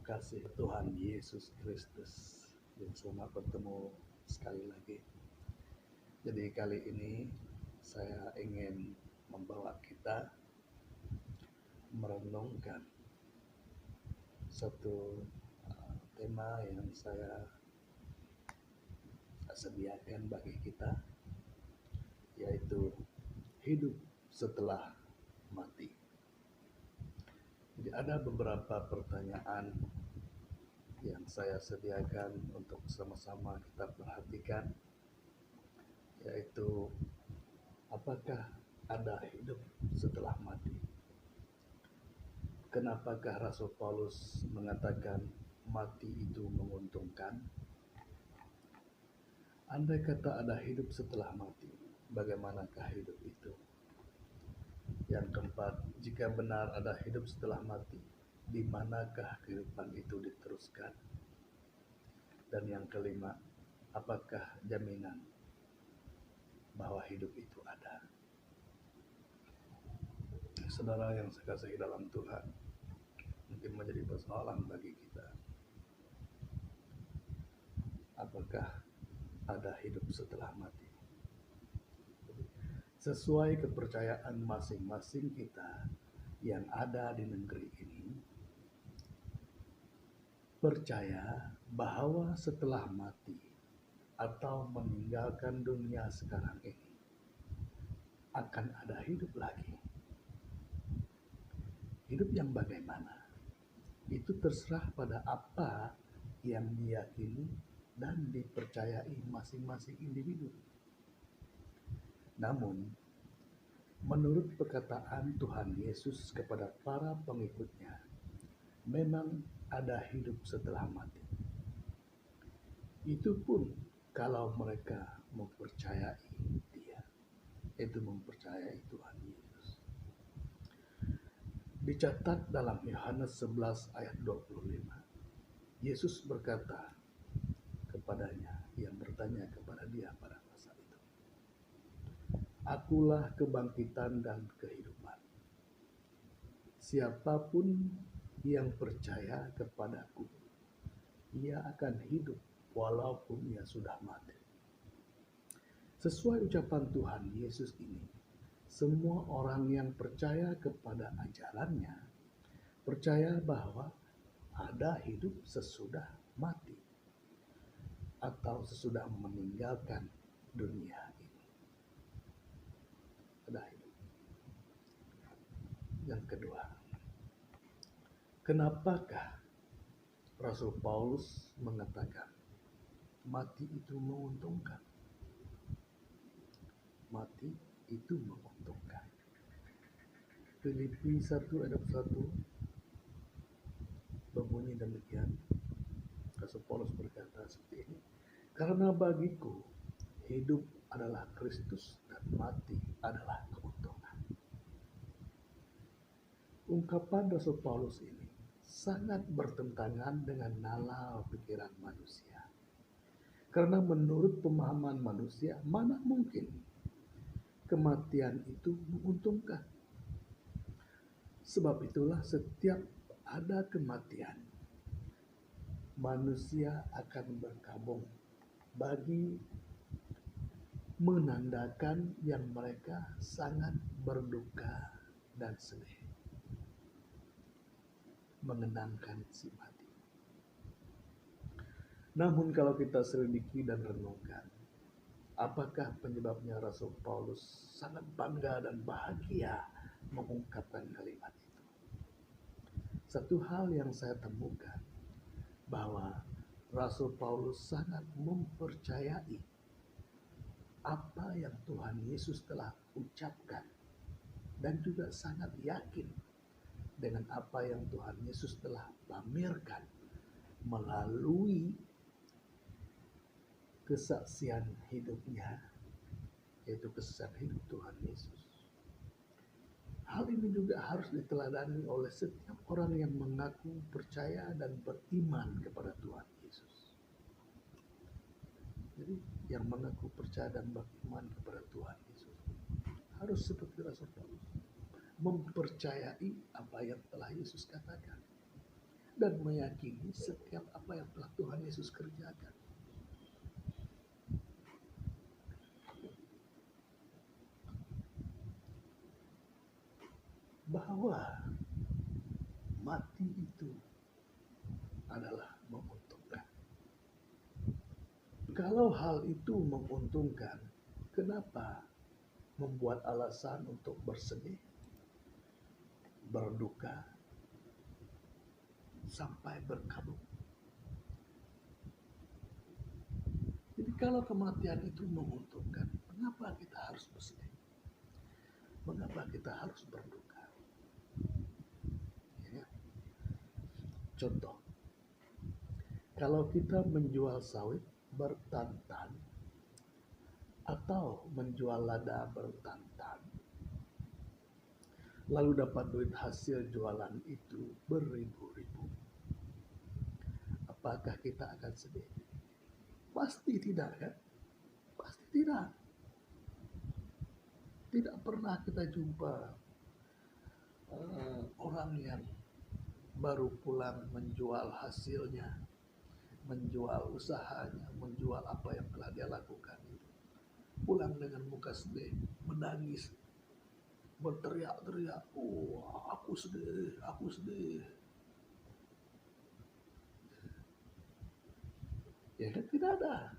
kasih Tuhan Yesus Kristus yang selamat bertemu sekali lagi. Jadi kali ini saya ingin membawa kita merenungkan satu tema yang saya sediakan bagi kita, yaitu hidup setelah mati. Jadi ada beberapa pertanyaan yang saya sediakan untuk sama-sama kita perhatikan, yaitu apakah ada hidup setelah mati? Kenapakah Rasul Paulus mengatakan mati itu menguntungkan? Andai kata ada hidup setelah mati, bagaimanakah hidup itu? Yang keempat, jika benar ada hidup setelah mati, di manakah kehidupan itu diteruskan? Dan yang kelima, apakah jaminan bahwa hidup itu ada? Saudara yang saya kasihi dalam Tuhan, mungkin menjadi persoalan bagi kita. Apakah ada hidup setelah mati? Sesuai kepercayaan masing-masing kita yang ada di negeri ini, percaya bahwa setelah mati atau meninggalkan dunia sekarang ini akan ada hidup lagi. Hidup yang bagaimana? Itu terserah pada apa yang diyakini dan dipercayai masing-masing individu. Namun, menurut perkataan Tuhan Yesus kepada para pengikutnya, memang ada hidup setelah mati. Itu pun kalau mereka mempercayai Dia, itu mempercayai Tuhan Yesus. Dicatat dalam Yohanes 11 ayat 25, Yesus berkata kepadanya yang bertanya kepada dia pada masa itu, "Akulah kebangkitan dan kehidupan. Siapapun yang percaya kepadaku, ia akan hidup walaupun ia sudah mati." Sesuai ucapan Tuhan Yesus ini, semua orang yang percaya kepada ajarannya percaya bahwa ada hidup sesudah mati atau sesudah meninggalkan dunia ini. Ada hidup. Yang kedua, kenapakah Rasul Paulus mengatakan mati itu menguntungkan? Mati itu menguntungkan. Filipi 1 ayat 1 berbunyi demikian. Rasul Paulus berkata seperti ini, "Karena bagiku hidup adalah Kristus dan mati adalah keuntungan." Ungkapan Rasul Paulus ini sangat bertentangan dengan nalar pikiran manusia. Karena menurut pemahaman manusia, mana mungkin kematian itu menguntungkan? Sebab itulah setiap ada kematian, manusia akan berkabung bagi menandakan yang mereka sangat berduka dan sedih mengenangkan si mati. Namun kalau kita selidiki dan renungkan, apakah penyebabnya Rasul Paulus sangat bangga dan bahagia mengungkapkan kalimat itu? Satu hal yang saya temukan, bahwa Rasul Paulus sangat mempercayai apa yang Tuhan Yesus telah ucapkan dan juga sangat yakin dengan apa yang Tuhan Yesus telah pamerkan melalui kesaksian hidupnya, yaitu kesaksian hidup Tuhan Yesus. Hal ini juga harus diteladani oleh setiap orang yang mengaku percaya dan beriman kepada Tuhan Yesus. Jadi yang mengaku percaya dan beriman kepada Tuhan Yesus harus seperti Rasul Paulus, mempercayai apa yang telah Yesus katakan. dan meyakini setiap apa yang telah Tuhan Yesus kerjakan. Bahwa mati itu adalah menguntungkan. Kalau hal itu menguntungkan, kenapa membuat alasan untuk bersedih, berduka, sampai berkabung? Jadi kalau kematian itu menguntungkan, mengapa kita harus bersedih? Mengapa kita harus berduka? Ya. Contoh, kalau kita menjual sawit bertantan atau menjual lada bertantan, lalu dapat duit hasil jualan itu beribu-ribu, apakah kita akan sedih? Pasti tidak, kan? Pasti tidak. Tidak pernah kita jumpa orang yang baru pulang menjual hasilnya, menjual usahanya, menjual apa yang telah dia lakukan, pulang dengan muka sedih, menangis, berteriak-teriak, "Oh, aku sedih, aku sedih." Ya kan, tidak ada.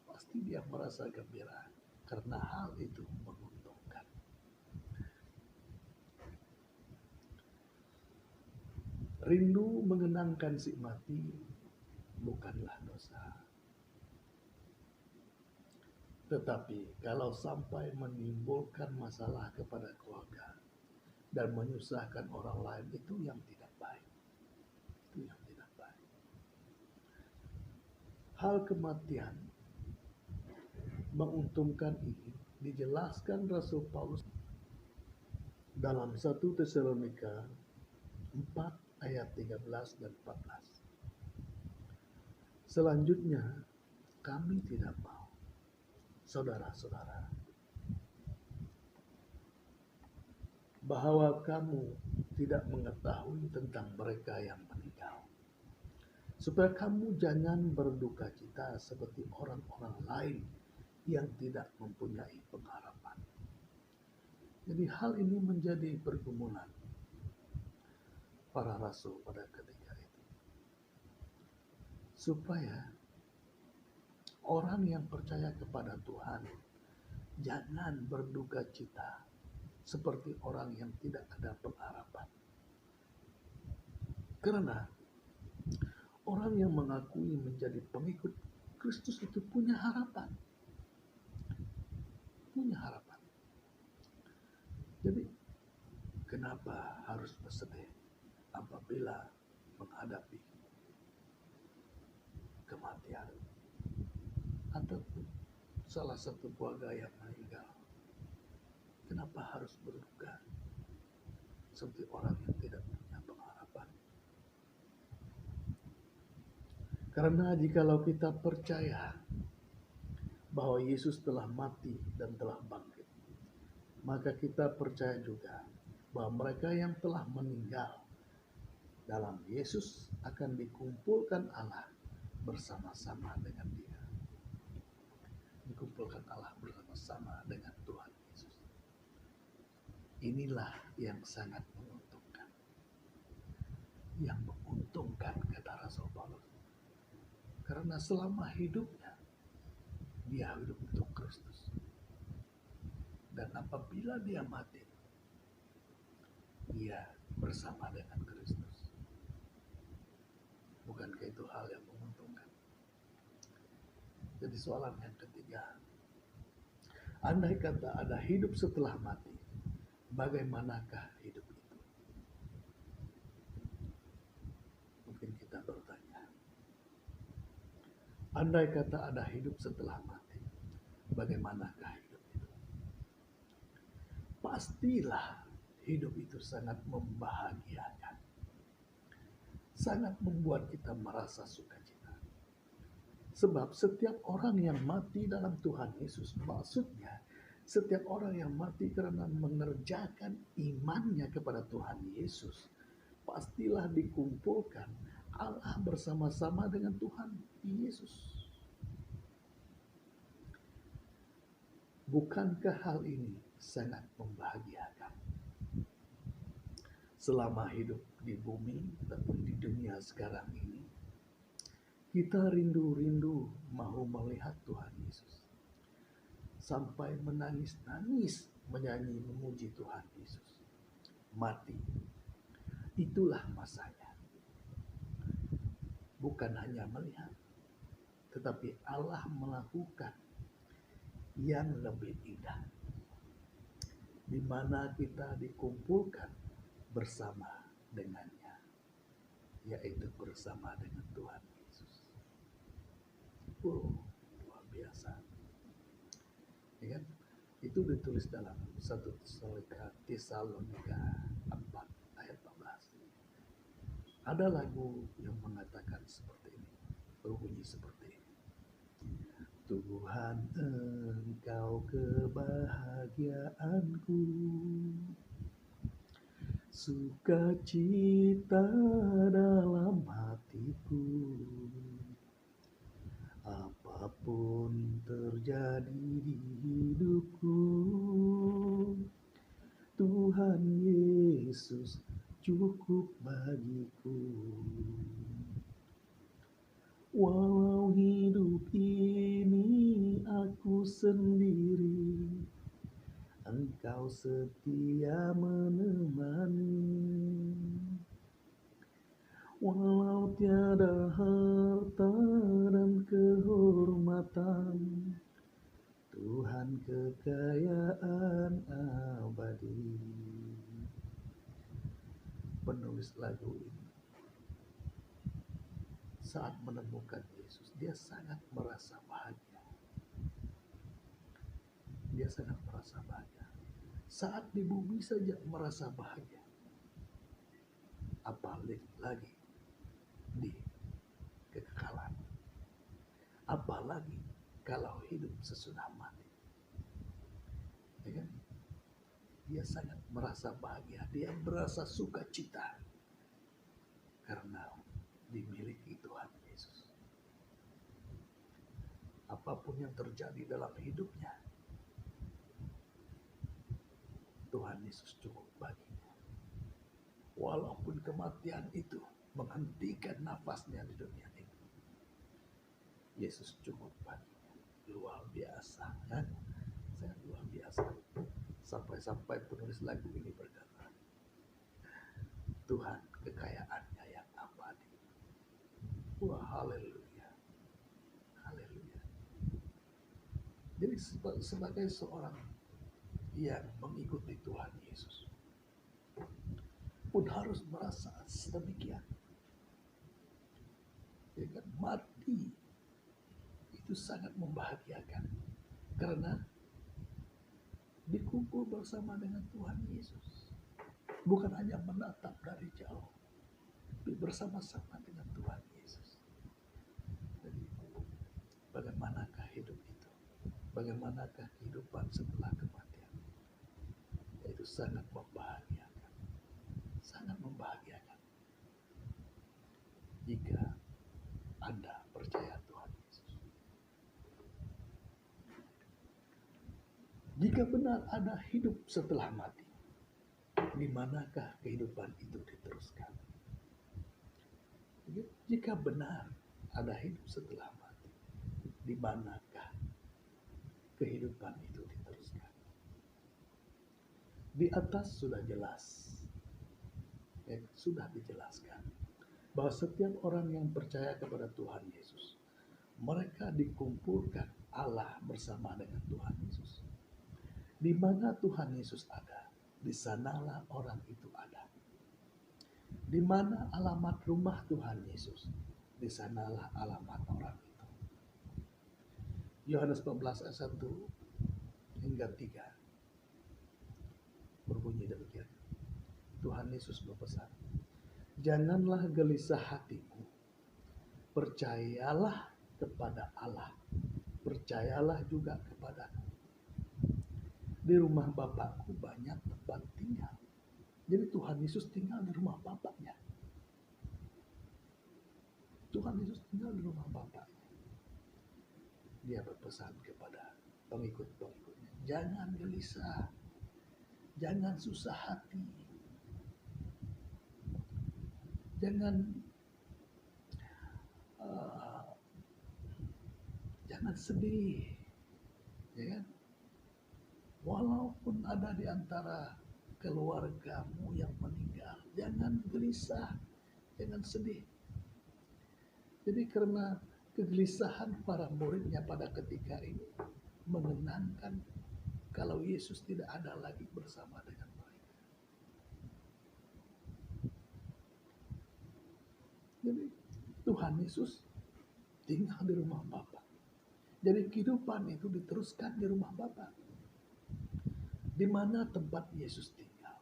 Pasti dia merasa gembira karena hal itu menguntungkan. Rindu mengenangkan si mati bukanlah dosa. Tetapi kalau sampai menimbulkan masalah kepada keluarga dan menyusahkan orang lain, itu yang tidak baik. Itu yang tidak baik. Hal kematian menguntungkan ini dijelaskan Rasul Paulus dalam 1 Tesalonika 4 ayat 13 dan 14. Selanjutnya, kami tidak mau, saudara-saudara, bahwa kamu tidak mengetahui tentang mereka yang meninggal, supaya kamu jangan berduka cita seperti orang-orang lain yang tidak mempunyai pengharapan. Jadi hal ini menjadi pergumulan para rasul pada ketika itu, supaya orang yang percaya kepada Tuhan jangan berduka cita seperti orang yang tidak ada pengharapan. Karena orang yang mengakui menjadi pengikut Kristus itu punya harapan. Punya harapan. Jadi, kenapa harus bersedih apabila menghadapi kematian atau salah satu keluarga yang meninggal? Kenapa harus berduka seperti orang yang tidak punya pengharapan? Karena jikalau kita percaya bahwa Yesus telah mati dan telah bangkit, maka kita percaya juga bahwa mereka yang telah meninggal dalam Yesus akan dikumpulkan Allah bersama-sama dengan Dia. Dikumpulkan Allah bersama-sama dengan Tuhan Yesus. Inilah yang sangat menguntungkan. Yang menguntungkan, kata Rasul Paulus. Karena selama hidupnya, dia hidup untuk Kristus. Dan apabila dia mati, dia bersama dengan Kristus. Bukankah itu hal yang menguntungkan? Jadi soalan yang ketiga, andai kata ada hidup setelah mati, bagaimanakah hidup itu? Mungkin kita bertanya, andai kata ada hidup setelah mati, bagaimanakah hidup itu? Pastilah hidup itu sangat membahagiakan, sangat membuat kita merasa sukacita. Sebab setiap orang yang mati dalam Tuhan Yesus, maksudnya setiap orang yang mati karena mengerjakan imannya kepada Tuhan Yesus, pastilah dikumpulkan Allah bersama-sama dengan Tuhan Yesus. Bukankah hal ini sangat membahagiakan? Selama hidup di bumi ataupun di dunia sekarang ini, kita rindu-rindu mau melihat Tuhan Yesus. Sampai menangis-nangis menyanyi memuji Tuhan Yesus. Mati. Itulah masanya. Bukan hanya melihat, tetapi Allah melakukan yang lebih indah, di mana kita dikumpulkan bersama dengannya, yaitu bersama dengan Tuhan Yesus. Luar biasa. Ya kan? Itu ditulis dalam 1 Tesalonika 4 ayat 14. Ada lagu yang mengatakan seperti ini, berbunyi seperti ini. Tuhan, Engkau kebahagiaanku, sukacita dalam hatiku. Apapun terjadi di hidupku, Tuhan Yesus cukup bagiku. Walau hidup ini aku sendiri, Engkau setia menemani. Walau tiada harta dan kehormatan, Tuhan kekayaan abadi. Penulis lagu ini saat menemukan Yesus, dia sangat merasa bahagia. Dia sangat merasa bahagia. Saat di bumi saja merasa bahagia. Apalagi lagi di kekekalan. Apalagi kalau hidup sesudah mati. Ya kan? Dia sangat merasa bahagia. Dia merasa sukacita karena dimiliki Tuhan Yesus. Apapun yang terjadi dalam hidupnya, Tuhan Yesus cukup baginya. Walaupun kematian itu menghentikan nafasnya di dunia ini, Yesus cukup baginya. Luar biasa, kan? Sangat luar biasa. Sampai-sampai penulis lagu ini berkata, Tuhan kekayaannya yang abadi. Wah, haleluya. Haleluya. Jadi sebagai seorang yang mengikuti Tuhan Yesus pun harus merasa sedemikian. Ya kan? Mati itu sangat membahagiakan karena dikumpul bersama dengan Tuhan Yesus. Bukan hanya menatap dari jauh, tapi bersama-sama dengan Tuhan Yesus. Jadi, bagaimanakah hidup itu? Bagaimanakah kehidupan setelah kematian? Itu sangat membahagiakan. Sangat membahagiakan. Jika Anda percaya Tuhan Yesus. Jika benar ada hidup setelah mati, di manakah kehidupan itu diteruskan? Jika benar ada hidup setelah mati, di manakah kehidupan itu diteruskan? Di atas sudah jelas, sudah dijelaskan bahwa setiap orang yang percaya kepada Tuhan Yesus, mereka dikumpulkan Allah bersama dengan Tuhan Yesus. Di mana Tuhan Yesus ada, di sanalah orang itu ada. Di mana alamat rumah Tuhan Yesus, di sanalah alamat orang itu. Yohanes 14 ayat 1 hingga 3 berbunyi demikian. Tuhan Yesus berpesan, janganlah gelisah hatimu, percayalah kepada Allah, percayalah juga kepadaku. Di rumah Bapakku banyak tempat tinggal. Jadi Tuhan Yesus tinggal di rumah Bapaknya. Tuhan Yesus tinggal di rumah Bapaknya. Dia berpesan kepada pengikut-pengikutnya, jangan gelisah, jangan susah hati, jangan uh, jangan sedih, ya kan? Walaupun ada di antara keluargamu yang meninggal, jangan gelisah, jangan sedih. Jadi karena kegelisahan para muridnya pada ketika ini mengenangkan kalau Yesus tidak ada lagi bersama dengan mereka. Jadi Tuhan Yesus tinggal di rumah Bapa. Jadi kehidupan itu diteruskan di rumah Bapa. Di mana tempat Yesus tinggal.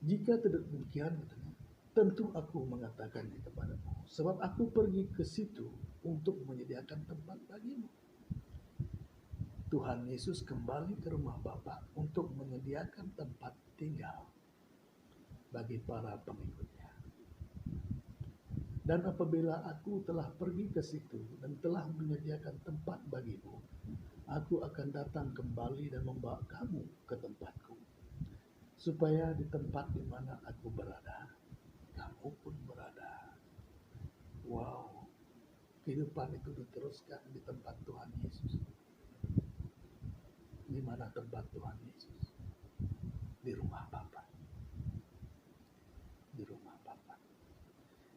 Jika tidak demikian, tentu aku mengatakannya kepadamu, sebab aku pergi ke situ untuk menyediakan tempat bagimu. Tuhan Yesus kembali ke rumah Bapa untuk menyediakan tempat tinggal bagi para pengikutnya. Dan apabila aku telah pergi ke situ dan telah menyediakan tempat bagimu, aku akan datang kembali dan membawa kamu ke tempatku, supaya di tempat di mana aku berada, kamu pun berada. Wow, kehidupan itu diteruskan di tempat Tuhan Yesus. Di mana tempat Tuhan Yesus? Di rumah Bapa. Di rumah Bapa.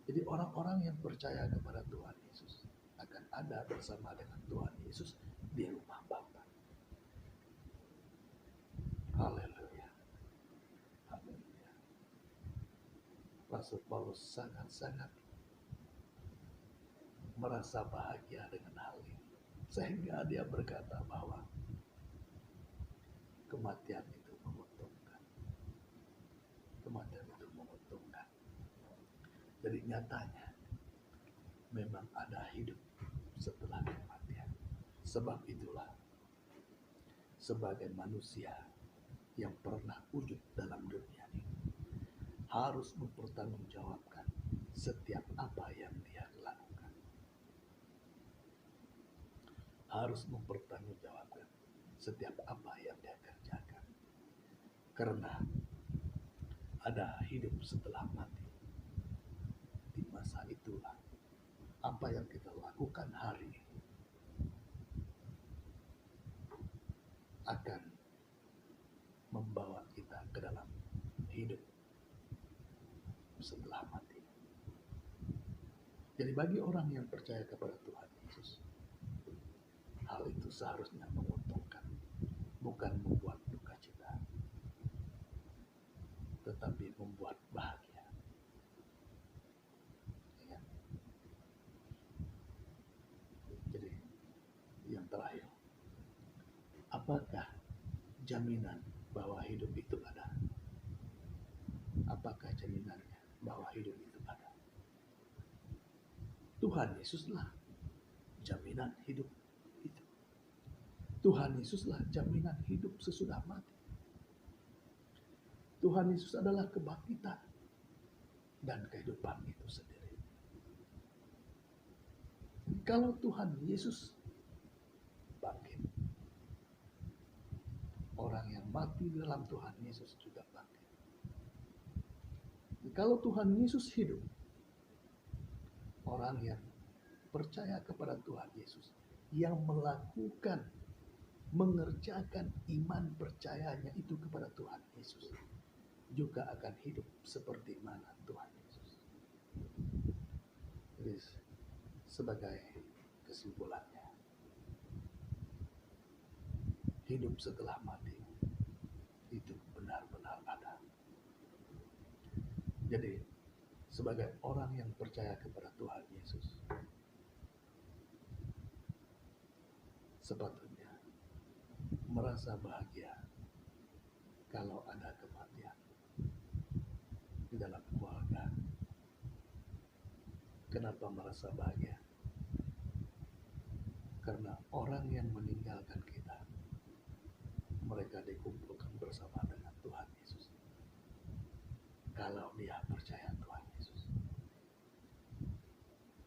Jadi orang-orang yang percaya kepada Tuhan Yesus akan ada bersama dengan Tuhan Yesus di rumah Bapa. Haleluya. Haleluya. Rasul Paulus sangat-sangat merasa bahagia dengan hal ini. Sehingga dia berkata bahwa kematian itu menguntungkan. Kematian itu menguntungkan. Jadi nyatanya memang ada hidup setelah kematian. Sebab itulah sebagai manusia yang pernah wujud dalam dunia ini harus mempertanggungjawabkan setiap apa yang dia lakukan. Harus mempertanggungjawabkan setiap apa yang dia kerjakan. Karena ada hidup setelah mati. Di masa itulah apa yang kita lakukan hari ini akan membawa kita ke dalam hidup setelah mati. Jadi bagi orang yang percaya kepada Tuhan Yesus, hal itu seharusnya menguntungkan, bukan membuat duka cita, tetapi membuat bahagia. Ya. Jadi yang terakhir, apakah jaminan bahwa hidup itu ada? Apakah jaminannya bahwa hidup itu ada? Tuhan Yesuslah jaminan hidup itu. Tuhan Yesuslah jaminan hidup sesudah mati. Tuhan Yesus adalah kebangkitan dan kehidupan itu sendiri. Kalau Tuhan Yesus bangkit, orang yang mati dalam Tuhan Yesus juga bangkit. Kalau Tuhan Yesus hidup, orang yang percaya kepada Tuhan Yesus, yang melakukan, mengerjakan iman percayanya itu kepada Tuhan Yesus, juga akan hidup seperti mana Tuhan Yesus. Jadi sebagai kesimpulannya, hidup setelah mati itu benar-benar ada. Jadi sebagai orang yang percaya kepada Tuhan Yesus, sepatutnya merasa bahagia kalau ada kematian di dalam keluarga. Kenapa merasa bahagia? Karena orang yang meninggalkan kita mereka dikumpulkan bersama dengan Tuhan Yesus. Kalau dia percaya Tuhan Yesus.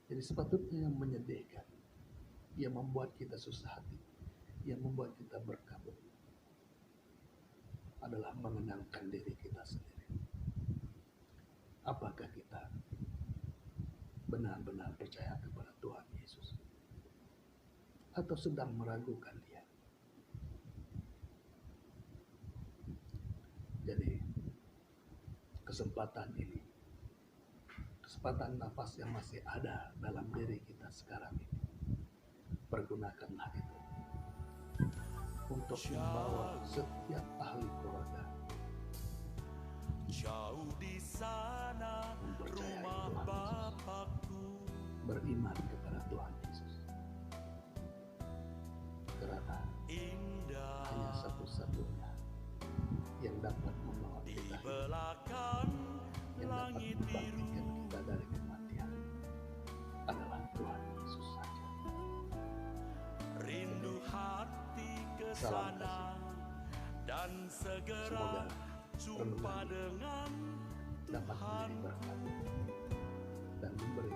Jadi sepatutnya yang menyedihkan, yang membuat kita susah hati, yang membuat kita berkabut, adalah mengenangkan diri kita sendiri. Apakah kita benar-benar percaya kepada Tuhan Yesus? Atau sedang meragukan dia? Jadi, kesempatan ini, kesempatan nafas yang masih ada dalam diri kita sekarang ini, pergunakanlah itu untuk membawa setiap ahli keluarga jauh di sana mempercayai rumah Tuhan Yesus, Bapakku, beriman kepada Tuhan Yesus, karena indah hanya satu-satunya yang dapat membawa di kita hidup, belakang yang dapat langit membangkitkan biru. kita dari kematian adalah Tuhan Yesus saja. Rindu hati ke Salam sana dan segera Semoga jumpa renungan dengan dapat Tuhan. menjadi berkat dan memberi